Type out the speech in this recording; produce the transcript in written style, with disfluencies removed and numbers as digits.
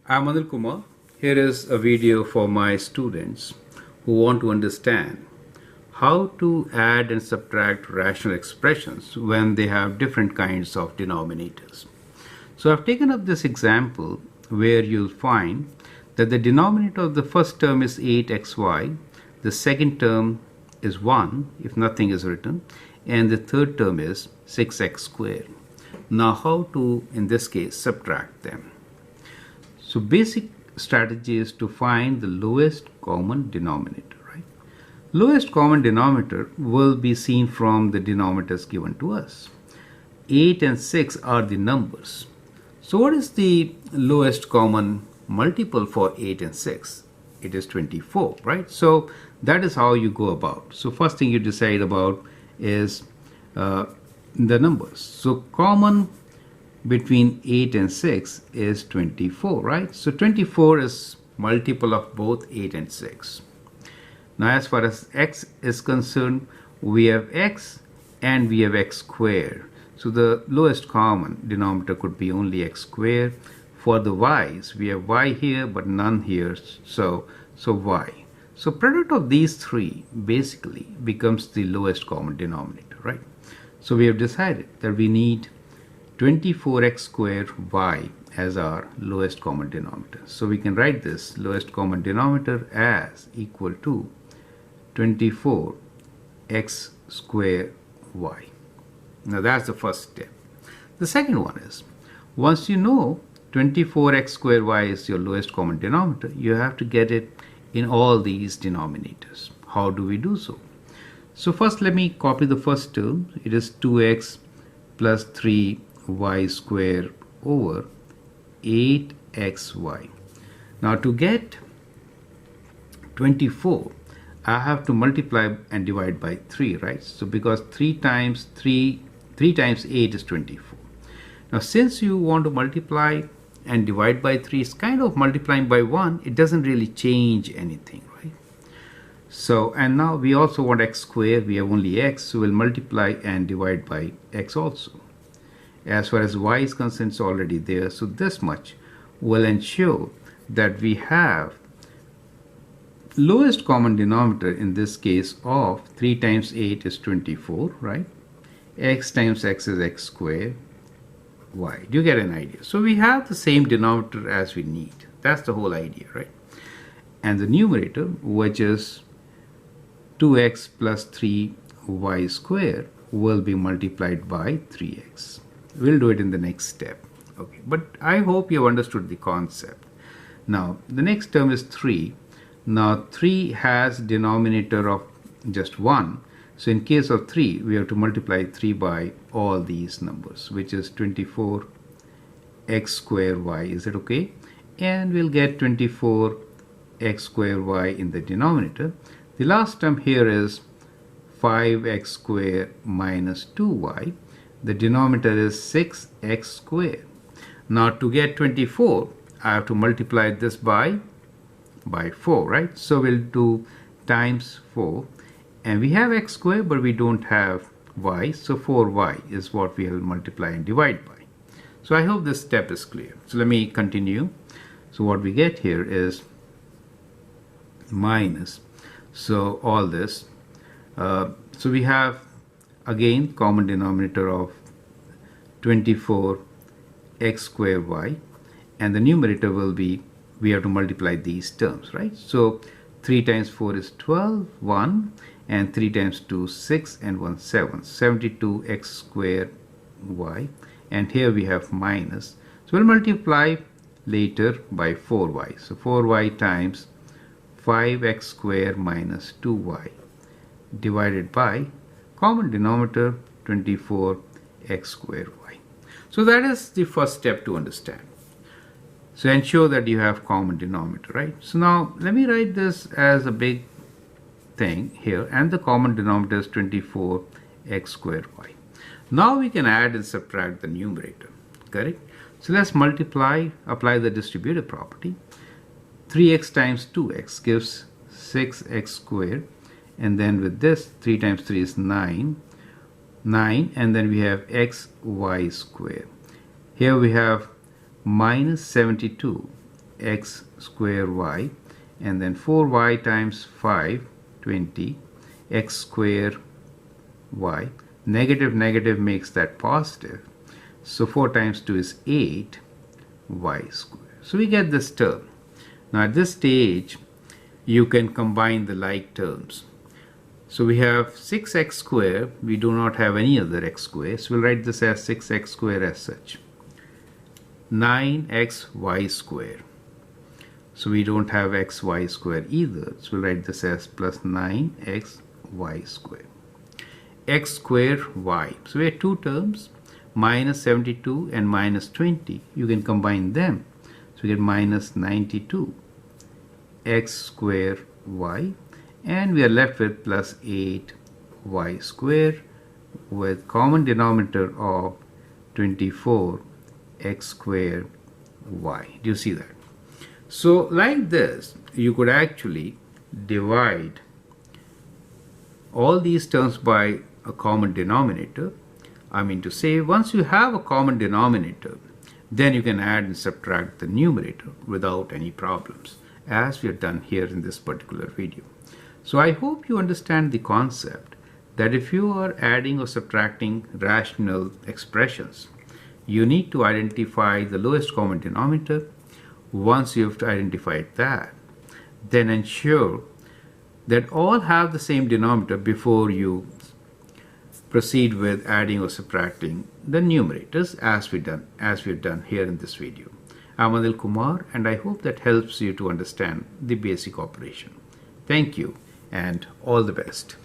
I'm Anil Kumar. Here is a video for my students who want to understand how to add and subtract rational expressions when they have different kinds of denominators. So I've taken up this example where you'll find that the denominator of the first term is 8xy, the second term is 1 if nothing is written, and the third term is 6x squared. Now how to, in this case, subtract them? So basic strategy is to find the lowest common denominator, right? Lowest common denominator will be seen from the denominators given to us. 8 and 6 are the numbers. So what is the lowest common multiple for 8 and 6? It is 24, right? So that is how you go about. So first thing you decide about is the numbers. So common between 8 and 6 is 24, right? So 24 is multiple of both 8 and 6. Now as far as x is concerned, we have x and we have x squared. So the lowest common denominator could be only x squared. For the y's, we have y here but none here, so y. So product of these three basically becomes the lowest common denominator, right? So we have decided that we need 24x squared y as our lowest common denominator. So we can write this lowest common denominator as equal to 24x squared y. Now that's the first step. The second one is, once you know 24x squared y is your lowest common denominator, you have to get it in all these denominators. How do we do so? So first let me copy the first term. It is 2x plus 3y squared over 8xy. Now to get 24, I have to multiply and divide by 3, right? So because 3 times 8 is 24. Now since you want to multiply and divide by 3, it's kind of multiplying by 1. It doesn't really change anything, right? So, and now we also want x squared. We have only x, so we'll multiply and divide by x also. As far as y is concerned, it's already there. So this much will ensure that we have lowest common denominator in this case of 3 times 8 is 24, right? X times x is x squared, y. Do you get an idea? So we have the same denominator as we need. That's the whole idea, right? And the numerator, which is 2x plus 3y squared, will be multiplied by 3x. We'll do it in the next step. Okay, but I hope you have understood the concept. Now the next term is 3. Now 3 has denominator of just 1. So in case of 3, we have to multiply 3 by all these numbers, which is 24x squared y. Is it okay? And we'll get 24x squared y in the denominator. The last term here is 5x squared minus 2y. The denominator is 6x squared. Now to get 24, I have to multiply this by 4, right? So we'll do times 4. And we have x squared, but we don't have y. So 4y is what we will multiply and divide by. So I hope this step is clear. So let me continue. So what we get here is minus. So all this. So we have again common denominator of 24x squared y. And the numerator will be, we have to multiply these terms, right? So 3 times 4 is 12, 1. And 3 times 2, 6, and 1, 7. 72x squared y. And here we have minus. So we'll multiply later by 4y. So 4y times 5x squared minus 2y divided by common denominator 24x squared y. So that is the first step to understand. So ensure that you have common denominator, right? So now let me write this as a big thing here, and the common denominator is 24x squared y. Now we can add and subtract the numerator, correct? So let's multiply, apply the distributive property. 3x times 2x gives 6x squared, and then with this 3 times 3 is 9, and then we have xy squared. Here we have minus 72 x square y, and then 4y times 5, 20, x square y. Negative negative makes that positive. So 4 times 2 is 8 y square. So we get this term. Now at this stage, you can combine the like terms. So we have 6x square. We do not have any other x square. So we'll write this as 6x square as such. 9xy square. So we don't have xy square either. So we'll write this as plus 9xy square. X square y. So we have two terms, minus 72 and minus 20. You can combine them. So we get minus 92 x square y, and we are left with plus 8y square with common denominator of 24 x square y. Do you see that? So like this, you could actually divide all these terms by a common denominator. I mean to say, once you have a common denominator, then you can add and subtract the numerator without any problems, as we have done here in this particular video. So I hope you understand the concept that if you are adding or subtracting rational expressions, you need to identify the lowest common denominator. Once you have identified that, then ensure that all have the same denominator before you proceed with adding or subtracting the numerators as we've done here in this video. I'm Anil Kumar, and I hope that helps you to understand the basic operation. Thank you and all the best.